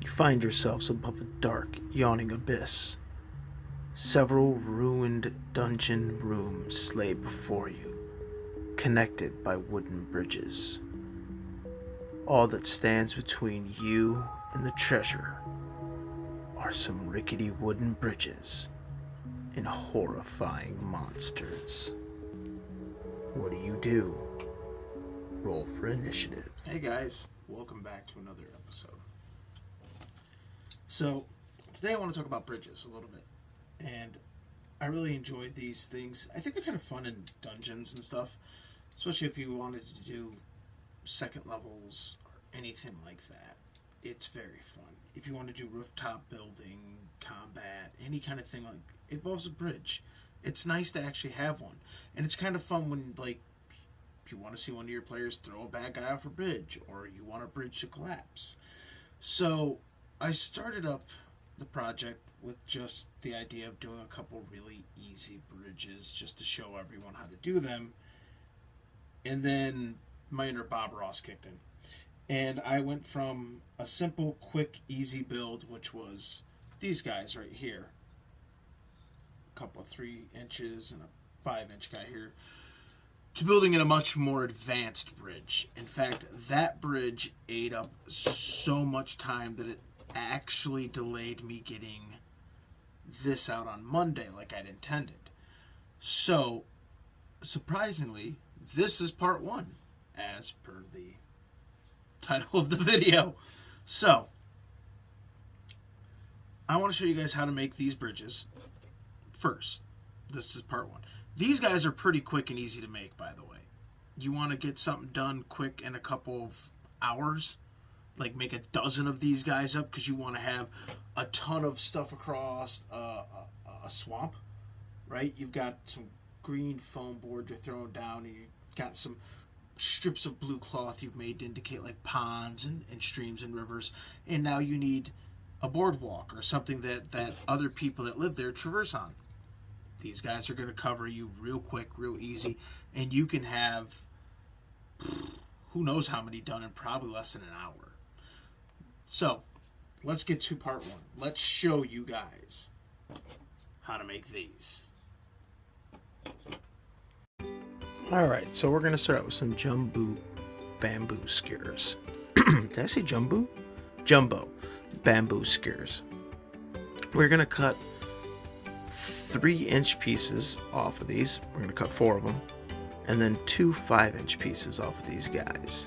You find yourselves above a dark, yawning abyss. Several ruined dungeon rooms lay before you, connected by wooden bridges. All that stands between you and the treasure are some rickety wooden bridges and horrifying monsters. What do? Roll for initiative. Hey guys, welcome back to another episode. So, today I want to talk about bridges a little bit. And I really enjoy these things. I think they're kind of fun in dungeons and stuff, especially if you wanted to do second levels or anything like that. It's very fun. If you want to do rooftop building, combat, any kind of thing like involves a bridge, it's nice to actually have one. And it's kind of fun when, like, if you want to see one of your players throw a bad guy off a bridge, or you want a bridge to collapse. So I started up the project with just the idea of doing a couple really easy bridges just to show everyone how to do them. And then my inner Bob Ross kicked in. And I went from a simple, quick, easy build, which was these guys right here. A couple of 3 inches and a 5-inch guy here, to building in a much more advanced bridge. In fact, that bridge ate up so much time that it actually delayed me getting this out on Monday like I'd intended. So, surprisingly, this is part 1, as per the title of the video. So, I want to show you guys how to make these bridges. First, this is part 1. These guys are pretty quick and easy to make, by the way. You want to get something done quick in a couple of hours, like make a dozen of these guys up, because you want to have a ton of stuff across a swamp, right? You've got some green foam board you're throwing down, and you've got some strips of blue cloth you've made to indicate like ponds and streams and rivers, and now you need a boardwalk or something that other people that live there traverse on. These guys are going to cover you real quick, real easy, and you can have who knows how many done in probably less than an hour. So, let's get to part 1. Let's show you guys how to make these. Alright, so we're going to start out with some jumbo bamboo skewers. Did I say jumbo? Jumbo bamboo skewers. We're going to cut 3-inch pieces off of these. We're going to cut 4 of them. And then 2 5-inch pieces off of these guys.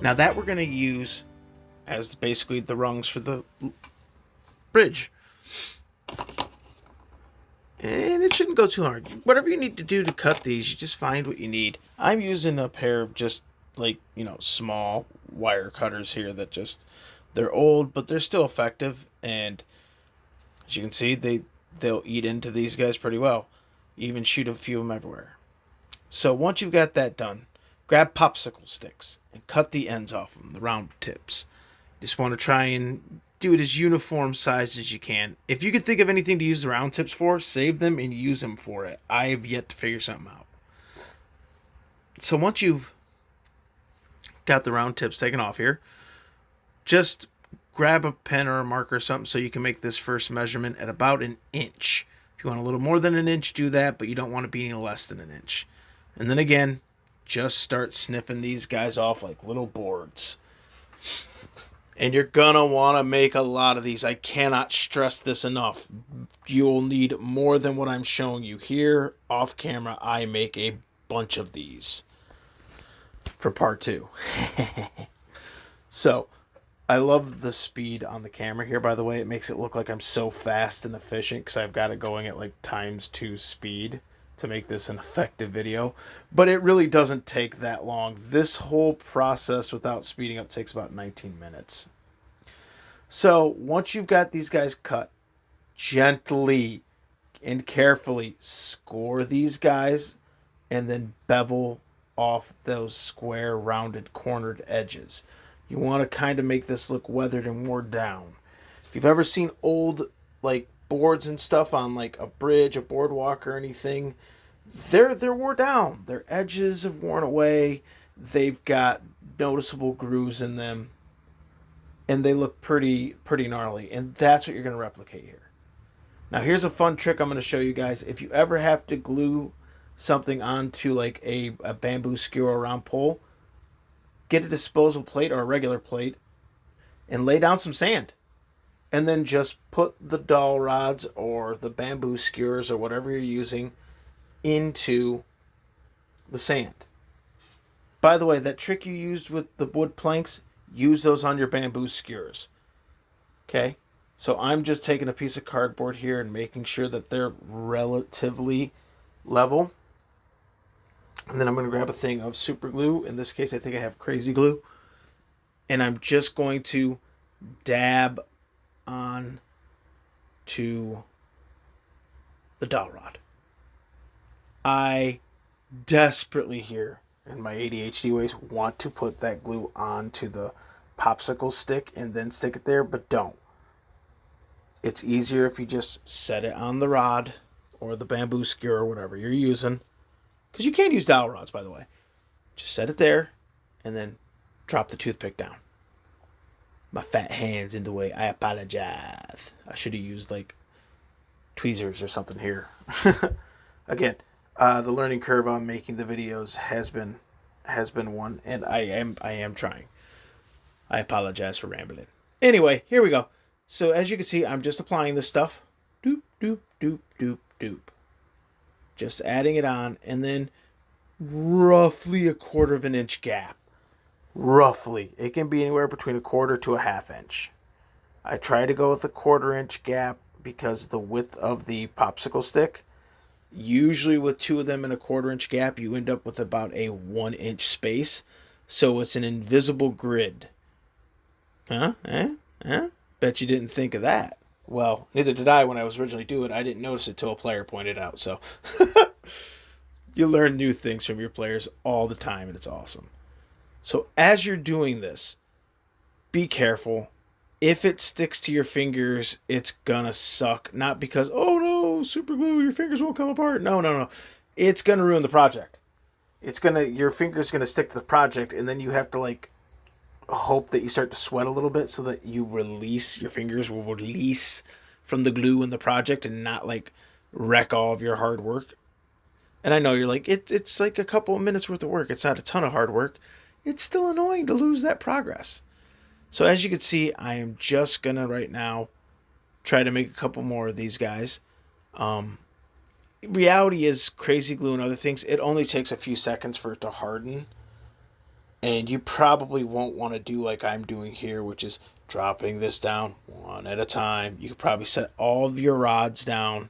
Now that we're going to use as basically the rungs for the bridge. And it shouldn't go too hard. Whatever you need to do to cut these, you just find what you need. I'm using a pair of just small wire cutters here that they're old, but they're still effective. And as you can see, they'll eat into these guys pretty well. You even shoot a few of them everywhere. So once you've got that done, grab popsicle sticks and cut the ends off them, the round tips. Just want to try and do it as uniform size as you can. If you can think of anything to use the round tips for, save them and use them for it. I have yet to figure something out. So once you've got the round tips taken off here, just grab a pen or a marker or something so you can make this first measurement at about 1 inch. If you want a little more than 1 inch, do that, but you don't want to be any less than 1 inch. And then again, just start snipping these guys off like little boards. And you're going to want to make a lot of these. I cannot stress this enough. You'll need more than what I'm showing you here. Off camera, I make a bunch of these for part 2. So, I love the speed on the camera here, by the way. It makes it look like I'm so fast and efficient because I've got it going at like ×2 speed to make this an effective video. But it really doesn't take that long. This whole process without speeding up takes about 19 minutes. So once you've got these guys cut, gently and carefully score these guys and then bevel off those square, rounded, cornered edges. You want to kind of make this look weathered and worn down. If you've ever seen old boards and stuff on a bridge, a boardwalk or anything, they're worn down. Their edges have worn away. They've got noticeable grooves in them. and they look pretty gnarly. And that's what you're going to replicate here. Now here's a fun trick I'm going to show you guys. If you ever have to glue something onto like a bamboo skewer or round pole, get a disposable plate or a regular plate and lay down some sand. And then just put the dowel rods or the bamboo skewers or whatever you're using into the sand. By the way, that trick you used with the wood planks, use those on your bamboo skewers. Okay? So I'm just taking a piece of cardboard here and making sure that they're relatively level. And then I'm going to grab a thing of super glue. In this case, I think I have crazy glue. And I'm just going to dab on to the dowel rod. I desperately here in my ADHD ways want to put that glue onto the popsicle stick and then stick it there, but don't. It's easier if you just set it on the rod or the bamboo skewer or whatever you're using. Because you can use dowel rods, by the way. Just set it there and then drop the toothpick down. My fat hand's in the way. I apologize. I should have used like tweezers or something here. Again, the learning curve on making the videos has been one, and I am trying. I apologize for rambling. Anyway, here we go. So as you can see, I'm just applying this stuff. Doop, doop, doop, doop, doop. Just adding it on, and then roughly a 1/4 of an inch gap. Roughly. It can be anywhere between a 1/4 to a 1/2 inch. I try to go with a 1/4 inch gap because the width of the popsicle stick, usually with 2 of them in a 1/4 inch gap, you end up with about a 1 inch space. So it's an invisible grid. Huh? Bet you didn't think of that. Well, neither did I when I was originally doing it. I didn't notice it till a player pointed it out. So you learn new things from your players all the time, and it's awesome. So as you're doing this, be careful. If it sticks to your fingers, it's gonna suck. Not because, oh no, super glue, your fingers won't come apart. No. It's gonna ruin the project. Your finger's gonna stick to the project, and then you have to like hope that you start to sweat a little bit so that your fingers will release from the glue in the project and not like wreck all of your hard work. And I know you're like, it's like a couple of minutes worth of work. It's not a ton of hard work. It's still annoying to lose that progress. So as you can see, I am just going to right now try to make a couple more of these guys. Reality is crazy glue and other things, it only takes a few seconds for it to harden. And you probably won't want to do like I'm doing here, which is dropping this down one at a time. You could probably set all of your rods down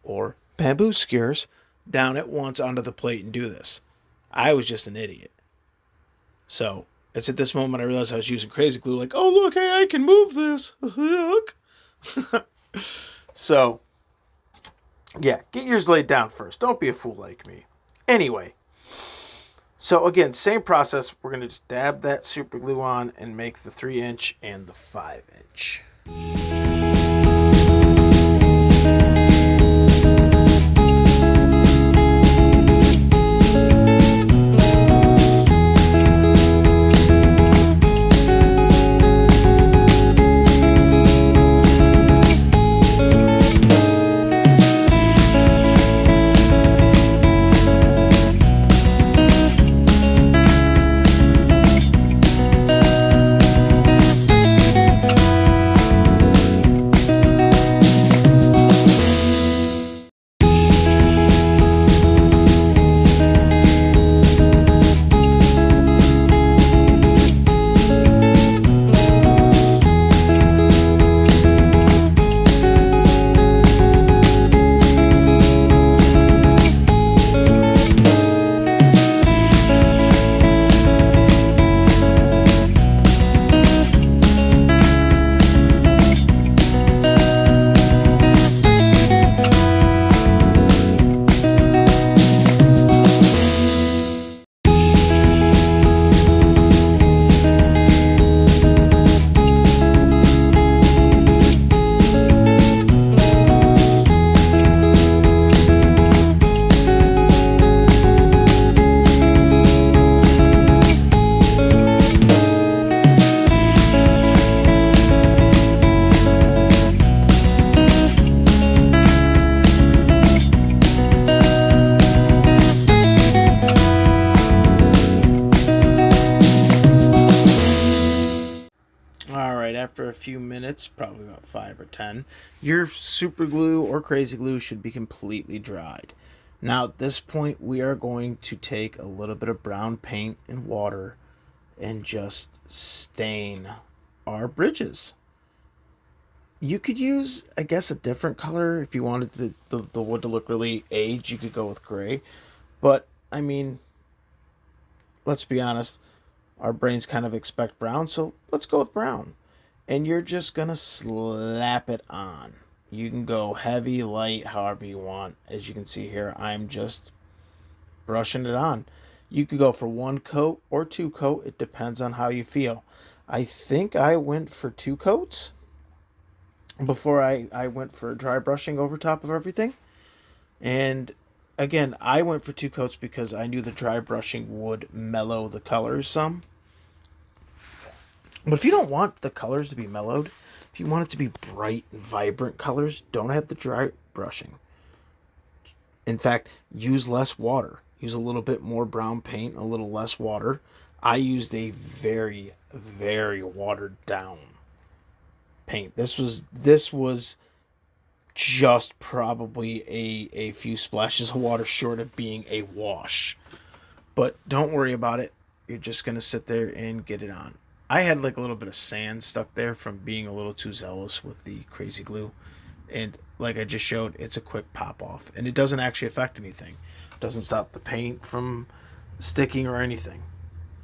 or bamboo skewers down at once onto the plate and do this. I was just an idiot. So it's at this moment I realized I was using crazy glue, like, oh look, hey, I can move this. Look. So yeah, get yours laid down first. Don't be a fool like me. Anyway, so again, same process. We're going to just dab that super glue on and make the 3 inch and the 5 inch. All right, after a few minutes, probably about 5 or 10, your super glue or crazy glue should be completely dried. Now, at this point, we are going to take a little bit of brown paint and water and just stain our bridges. You could use, I guess, a different color if you wanted the wood to look really aged. You could go with gray. But, I mean, let's be honest, our brains kind of expect brown, so let's go with brown. And you're just gonna slap it on. You can go heavy, light, however you want. As you can see here, I'm just brushing it on. You could go for 1 coat or 2 coat. It depends on how you feel. I think I went for 2 coats before I went for dry brushing over top of everything. And again, I went for 2 coats because I knew the dry brushing would mellow the colors some. But if you don't want the colors to be mellowed, if you want it to be bright and vibrant colors, don't have the dry brushing. In fact, use less water. Use a little bit more brown paint, a little less water. I used a very, very watered down paint. This was just probably a few splashes of water short of being a wash. But don't worry about it. You're just going to sit there and get it on. I had like a little bit of sand stuck there from being a little too zealous with the crazy glue. And like I just showed, it's a quick pop off. And it doesn't actually affect anything. It doesn't stop the paint from sticking or anything.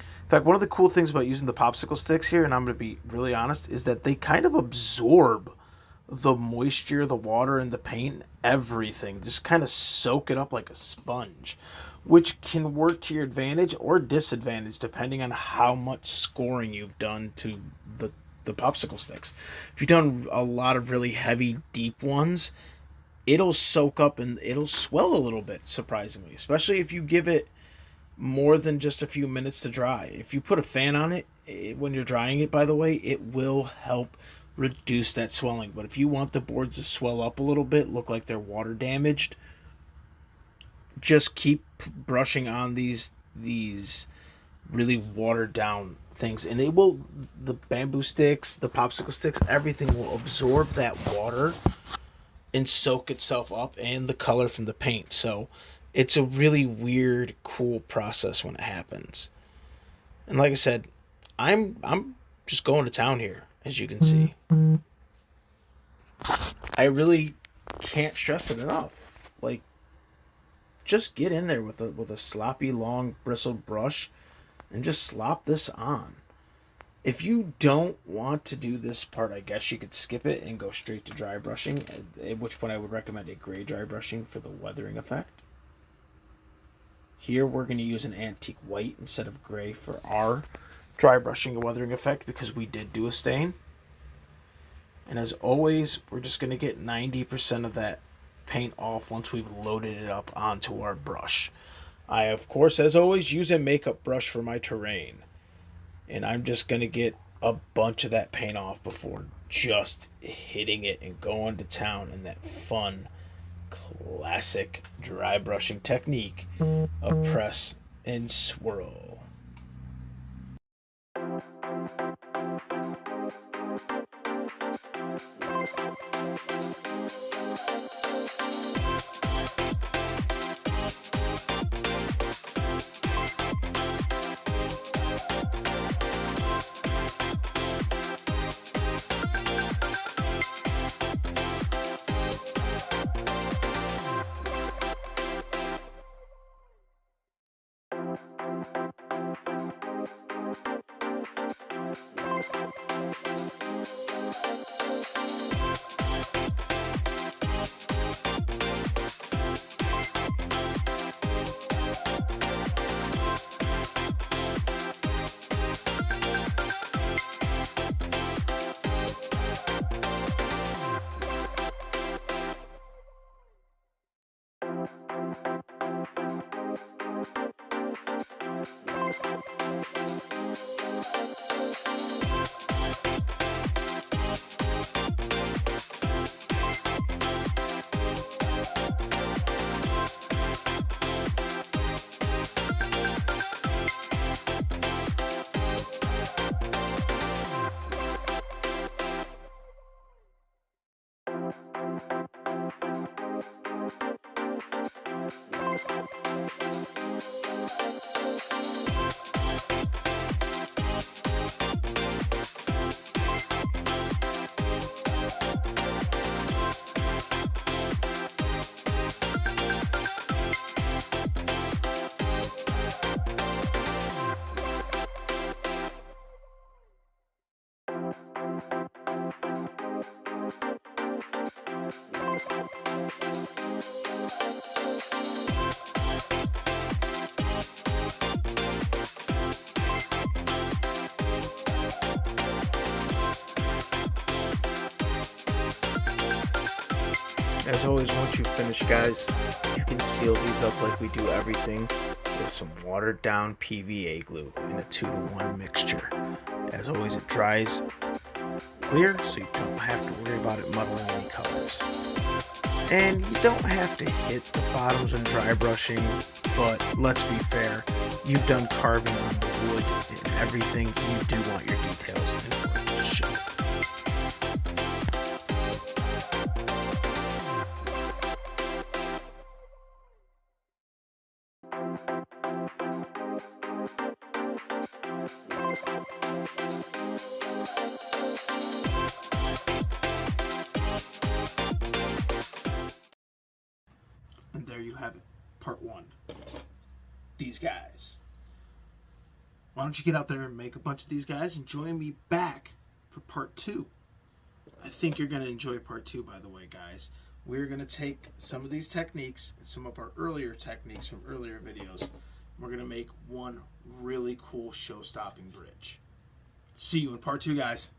In fact, one of the cool things about using the popsicle sticks here, and I'm going to be really honest, is that they kind of absorb the moisture, the water, and the paint, everything. Just kind of soak it up like a sponge, which can work to your advantage or disadvantage depending on how much scoring you've done to the popsicle sticks. If you've done a lot of really heavy, deep ones, it'll soak up and it'll swell a little bit, surprisingly, especially if you give it more than just a few minutes to dry. If you put a fan on it, when you're drying it, by the way, it will help reduce that swelling. But if you want the boards to swell up a little bit, look like they're water damaged, just keep brushing on these really watered down things, and the bamboo sticks, the popsicle sticks, everything will absorb that water and soak itself up and the color from the paint. So it's a really weird, cool process when it happens. And like I said, I'm just going to town here, as you can see. I really can't stress it enough. Like, just get in there with a sloppy, long, bristled brush and just slop this on. If you don't want to do this part, I guess you could skip it and go straight to dry brushing, at which point I would recommend a gray dry brushing for the weathering effect. Here we're going to use an antique white instead of gray for our dry brushing and weathering effect because we did do a stain. And as always, we're just going to get 90% of that paint off once we've loaded it up onto our brush. I, of course, as always, use a makeup brush for my terrain. And I'm just going to get a bunch of that paint off before just hitting it and going to town in that fun, classic dry brushing technique of press and swirl. Thank you. As always, once you finish, guys, you can seal these up like we do everything with some watered down PVA glue in a 2-to-1 mixture. As always, it dries clear, so you don't have to worry about it muddling any colors. And you don't have to hit the bottoms when dry brushing, but let's be fair, you've done carving on the wood and everything, you do want your details in order to show. And there you have it, part 1. These guys. Why don't you get out there and make a bunch of these guys and join me back for part 2. I think you're going to enjoy part 2, by the way, guys. We're going to take some of these techniques and some of our earlier techniques from earlier videos, and we're going to make one really cool show-stopping bridge. See you in part 2, guys.